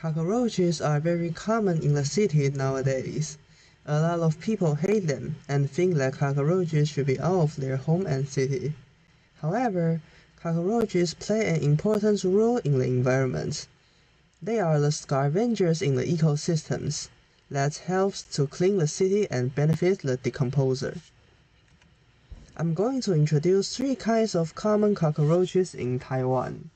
Cockroaches are very common in the city nowadays. A lot of people hate them and think that cockroaches should be out of their home and city. However, cockroaches play an important role in the environment. They are the scavengers in the ecosystems that helps to clean the city and benefit the decomposer. I'm going to introduce 3 kinds of common cockroaches in Taiwan.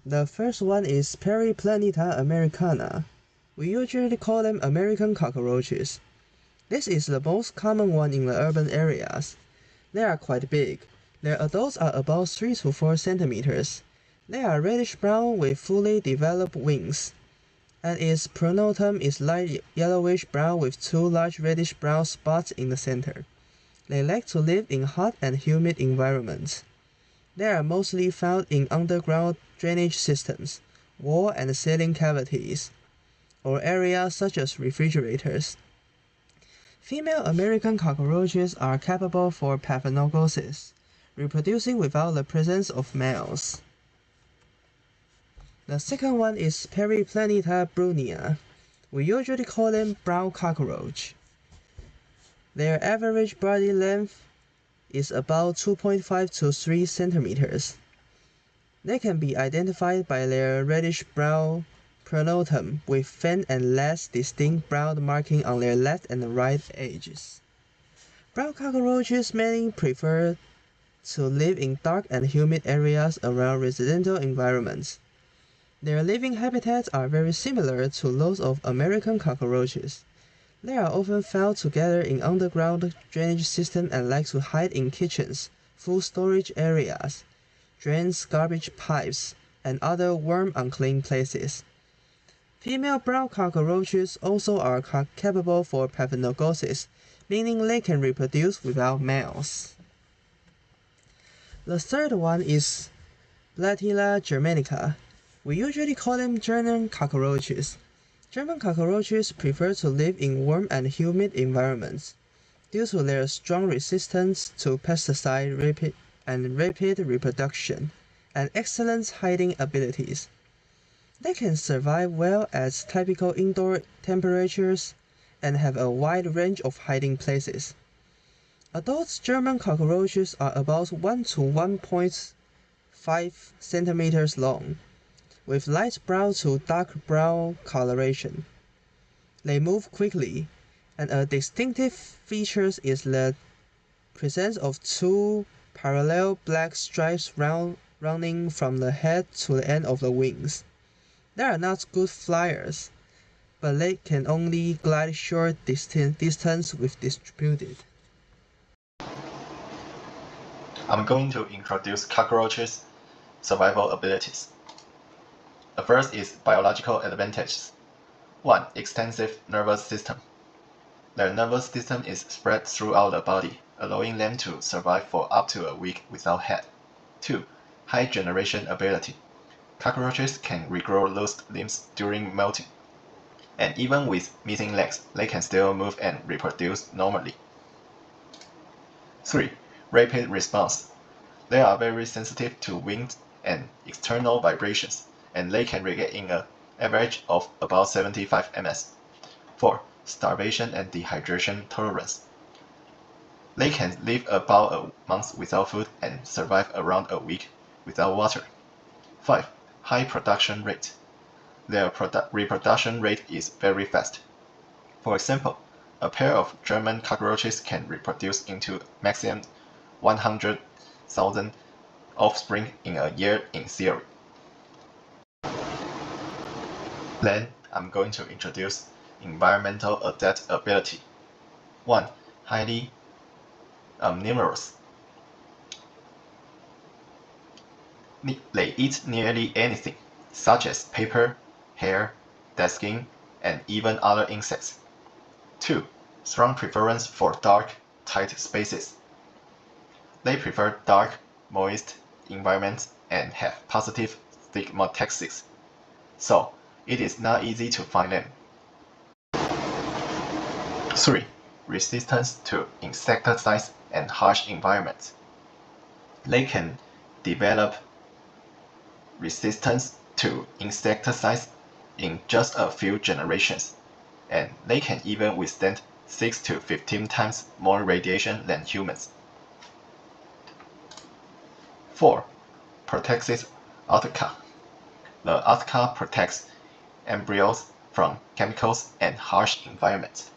The first one is Periplaneta americana. We usually call them American cockroaches. This is the most common one in the urban areas. They are quite big. Their adults are about 3 to 4 centimeters. They are reddish brown with fully developed wings, and its pronotum is light yellowish brown with 2 large reddish brown spots in the center. They like to live in hot and humid environments. They are mostly found in underground drainage systems, wall and ceiling cavities, or areas such as refrigerators. Female American cockroaches are capable for parthenogenesis, reproducing without the presence of males. The second one is Periplaneta brunea. We usually call them brown cockroach. Their average body length is about 2.5 to 3 centimeters. They can be identified by their reddish-brown pronotum with faint and less distinct brown marking on their left and right edges. Brown cockroaches mainly prefer to live in dark and humid areas around residential environments. Their living habitats are very similar to those of American cockroaches. They are often found together in underground drainage systems and like to hide in kitchens, food storage areas, drains, garbage pipes, and other warm, unclean places. Female brown cockroaches also are capable for parthenogenesis, meaning they can reproduce without males. The third one is Platilla germanica. We usually call them German cockroaches. German cockroaches prefer to live in warm and humid environments due to their strong resistance to pesticide rapid reproduction and excellent hiding abilities. They can survive well at typical indoor temperatures and have a wide range of hiding places. Adult German cockroaches are about 1 to 1.5 centimeters long, with light brown to dark brown coloration. They move quickly, and a distinctive feature is the presence of 2 parallel black stripes running from the head to the end of the wings. They are not good flyers, but they can only glide short distance with distributed. I'm going to introduce cockroaches' survival abilities. The first is biological advantages. 1. Extensive nervous system. Their nervous system is spread throughout the body, allowing them to survive for up to a week without head. 2. High generation ability. Cockroaches can regrow lost limbs during molting, and even with missing legs, they can still move and reproduce normally. 3. Rapid response. They are very sensitive to wind and external vibrations, and they can react in an average of about 75 ms. 4. Starvation and dehydration tolerance. They can live about a month without food and survive around a week without water. 5. High production rate. Their reproduction rate is very fast. For example, a pair of German cockroaches can reproduce into maximum 100,000 offspring in a year in theory. Then I'm going to introduce environmental adaptability. 1. Highly omnivorous. They eat nearly anything, such as paper, hair, dead skin, and even other insects. 2. Strong preference for dark, tight spaces. They prefer dark, moist environments and have positive stigmatics, so it is not easy to find them. 3. Resistance to insecticides and harsh environments. They can develop resistance to insecticides in just a few generations, and they can even withstand 6 to 15 times more radiation than humans. 4. Protects Autica. The Autica protects embryos from chemicals and harsh environments.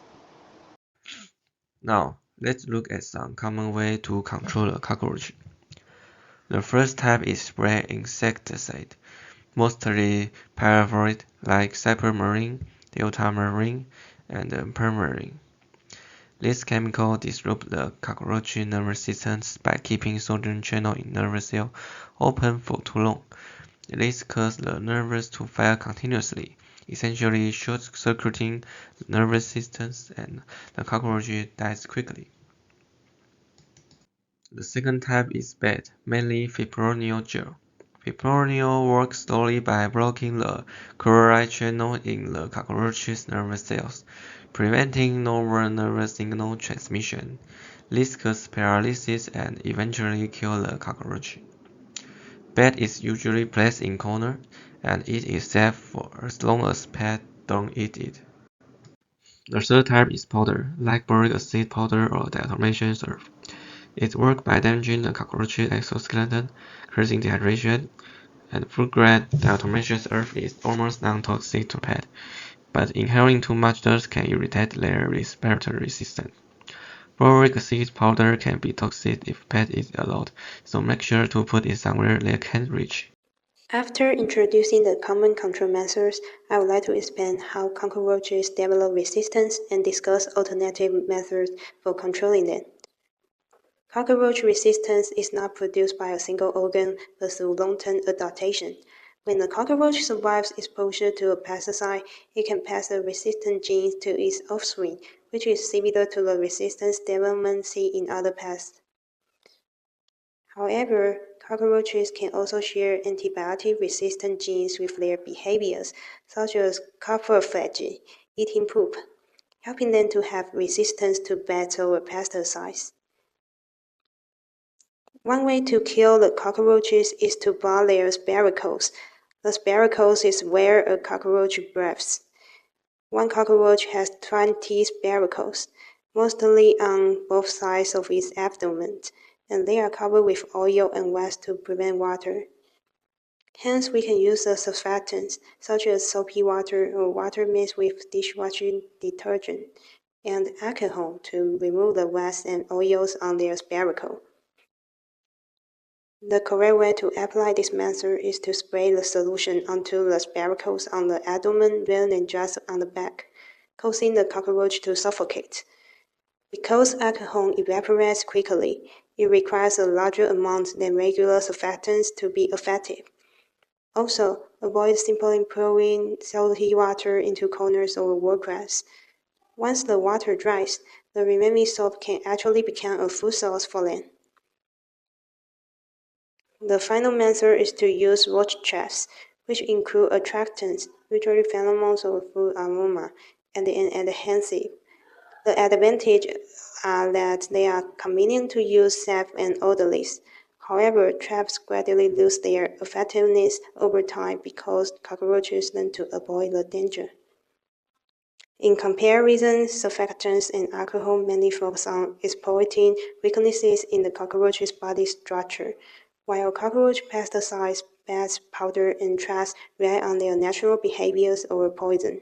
Now, let's look at some common ways to control a cockroach. The first type is spray insecticide, mostly pyrethroid like cypermarine, deltamarine, and permarine. This chemical disrupts the cockroach nervous system by keeping sodium channel in nervous cell open for too long. This causes the nerves to fire continuously, essentially short-circuiting the nervous system, and the cockroach dies quickly. The second type is bad, mainly fipronil gel. Fipronil works slowly by blocking the chloride channel in the cockroach's nervous cells, preventing normal nervous signal transmission. This causes paralysis and eventually kills the cockroach. Bed is usually placed in corner, and it is safe for as long as pets don't eat it. The third type is powder, like boric acid powder or diatomaceous earth. It works by damaging the cockroach exoskeleton, causing dehydration, and food-grade diatomaceous earth is almost non-toxic to pets, but inhaling too much dust can irritate their respiratory system. Boric acid powder can be toxic if pets eat a lot, so make sure to put it somewhere they can't reach. After introducing the common control methods, I would like to explain how cockroaches develop resistance and discuss alternative methods for controlling them. Cockroach resistance is not produced by a single organ, but through long-term adaptation. When a cockroach survives exposure to a pesticide, it can pass the resistant genes to its offspring, which is similar to the resistance development seen in other pests. However, cockroaches can also share antibiotic-resistant genes with their behaviors, such as coprophagy, eating poop, helping them to have resistance to bats or pesticides. One way to kill the cockroaches is to bar their spiracles. The spiracles is where a cockroach breathes. One cockroach has 20 spiracles, mostly on both sides of its abdomen, and they are covered with oil and wax to prevent water. Hence, we can use a surfactant, such as soapy water or water mixed with dishwashing detergent, and alcohol to remove the wax and oils on their spiracle. The correct way to apply this method is to spray the solution onto the spiracles on the abdomen rather than just on the back, causing the cockroach to suffocate. Because alcohol evaporates quickly, it requires a larger amount than regular surfactants to be effective. Also, avoid simply pouring salty water into corners or wallcracks. Once the water dries, the remaining soap can actually become a food source for them. The final method is to use watch traps, which include attractants, usually pheromones or food aroma, and an adhesive. The advantages are that they are convenient to use, safe, and odorless. However, traps gradually lose their effectiveness over time because cockroaches learn to avoid the danger. In comparison, surfactants and alcohol mainly focus on exploiting weaknesses in the cockroach's body structure, while cockroach pesticides, bats, powder, and traps rely on their natural behaviors or poison.